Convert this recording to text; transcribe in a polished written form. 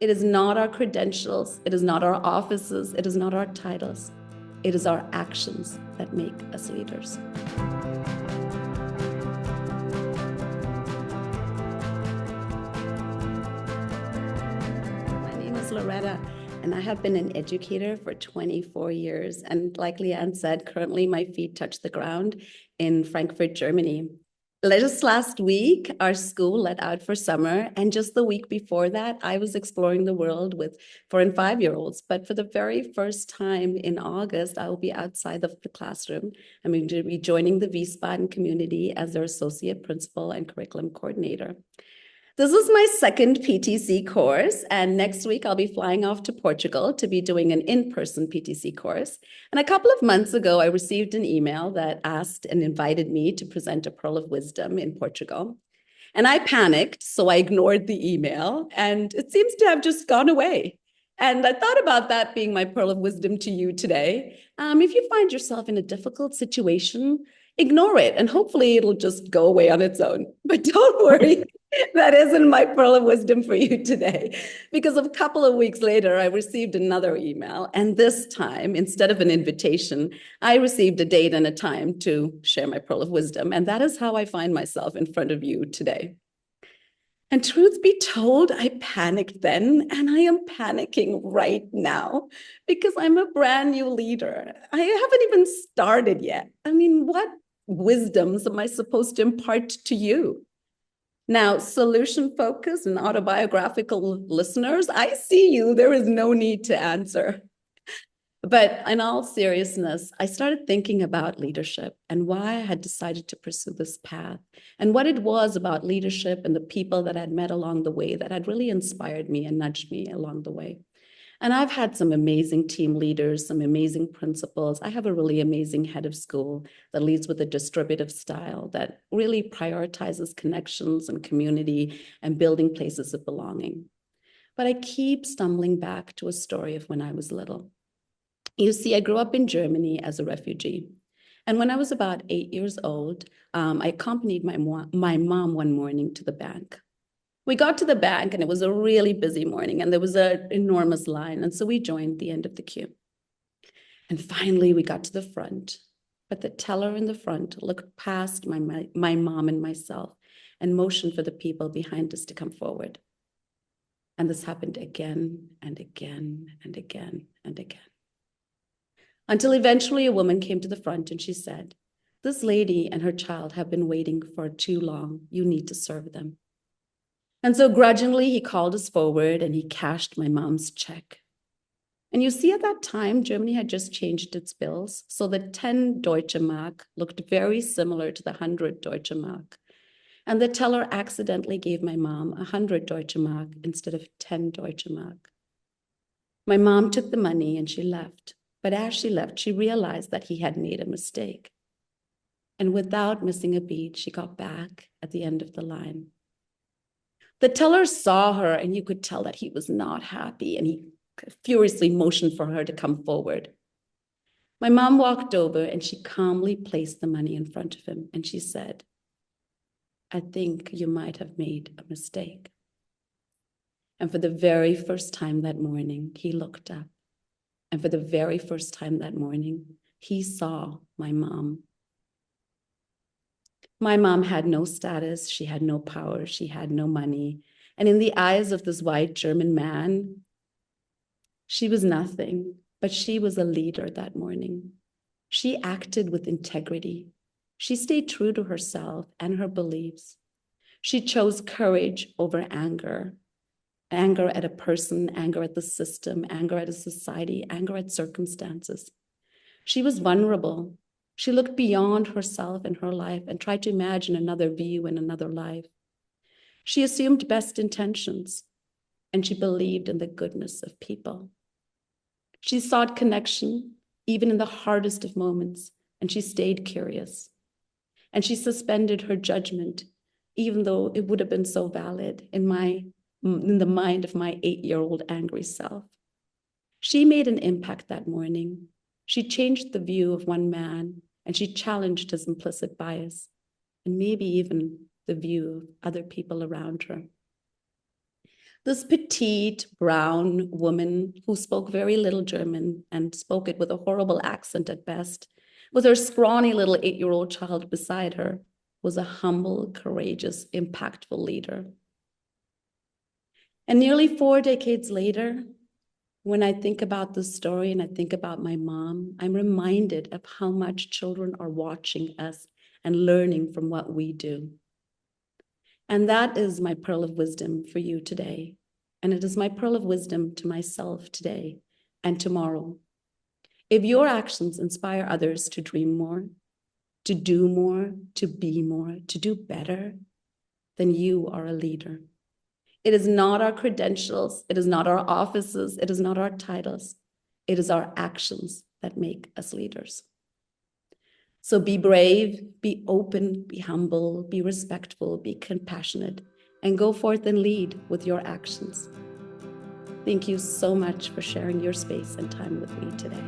It is not our credentials. It is not our offices. It is not our titles. It is our actions that make us leaders. My name is Loretta, and I have been an educator for 24 years. And like Leanne said, currently my feet touch the ground in Frankfurt, Germany. Just last week, our school let out for summer. And just the week before that, I was exploring the world with 4- and 5-year-olds. But for the very first time in August, I will be outside of the classroom. I'm going to be joining the Wiesbaden community as their associate principal and curriculum coordinator. This was my second PTC course, and next week I'll be flying off to Portugal to be doing an in-person PTC course. And a couple of months ago, I received an email that asked and invited me to present a Pearl of Wisdom in Portugal. And I panicked, so I ignored the email, and it seems to have just gone away. And I thought about that being my Pearl of Wisdom to you today. If you find yourself in a difficult situation, ignore it, and hopefully it'll just go away on its own. But don't worry, that isn't my Pearl of Wisdom for you today, because a couple of weeks later, I received another email. And this time, instead of an invitation, I received a date and a time to share my Pearl of Wisdom. And that is how I find myself in front of you today. And truth be told, I panicked then, and I am panicking right now because I'm a brand new leader. I haven't even started yet. I mean, what wisdoms am I supposed to impart to you? Now, solution focused and autobiographical listeners, I see you. There is no need to answer. But in all seriousness, I started thinking about leadership and why I had decided to pursue this path and what it was about leadership and the people that I'd met along the way that had really inspired me and nudged me along the way. And I've had some amazing team leaders, some amazing principals. I have a really amazing head of school that leads with a distributive style that really prioritizes connections and community and building places of belonging. But I keep stumbling back to a story of when I was little. You see, I grew up in Germany as a refugee. And when I was about 8 years old, I accompanied my mom one morning to the bank. We got to the bank and it was a really busy morning and there was an enormous line. And so we joined the end of the queue. And finally we got to the front, but the teller in the front looked past my mom and myself and motioned for the people behind us to come forward. And this happened again and again and again and again. Until eventually a woman came to the front and she said, "This lady and her child have been waiting for too long. You need to serve them." And so grudgingly, he called us forward and he cashed my mom's check. And you see, at that time, Germany had just changed its bills. So the 10 Deutsche Mark looked very similar to the 100 Deutsche Mark. And the teller accidentally gave my mom 100 Deutsche Mark instead of 10 Deutsche Mark. My mom took the money and she left. But as she left, she realized that he had made a mistake. And without missing a beat, she got back at the end of the line. The teller saw her and you could tell that he was not happy and he furiously motioned for her to come forward. My mom walked over and she calmly placed the money in front of him and she said, "I think you might have made a mistake." And for the very first time that morning, he looked up. And for the very first time that morning, he saw my mom. My mom had no status, she had no power, she had no money. And in the eyes of this white German man, she was nothing, but she was a leader that morning. She acted with integrity. She stayed true to herself and her beliefs. She chose courage over anger. Anger at a person, anger at the system, anger at a society, anger at circumstances. She was vulnerable. She looked beyond herself and her life and tried to imagine another view and another life. She assumed best intentions, and she believed in the goodness of people. She sought connection, even in the hardest of moments, and she stayed curious. And she suspended her judgment, even though it would have been so valid in the mind of my 8-year-old angry self. She made an impact that morning. She changed the view of one man, and she challenged his implicit bias, and maybe even the view of other people around her. This petite brown woman who spoke very little German and spoke it with a horrible accent at best, with her scrawny little 8-year-old child beside her, was a humble, courageous, impactful leader. And nearly 4 decades later, when I think about this story and I think about my mom, I'm reminded of how much children are watching us and learning from what we do. And that is my pearl of wisdom for you today. And it is my pearl of wisdom to myself today and tomorrow. If your actions inspire others to dream more, to do more, to be more, to do better, then you are a leader. It is not our credentials, it is not our offices, it is not our titles. It is our actions that make us leaders. So be brave, be open, be humble, be respectful, be compassionate, and go forth and lead with your actions. Thank you so much for sharing your space and time with me today.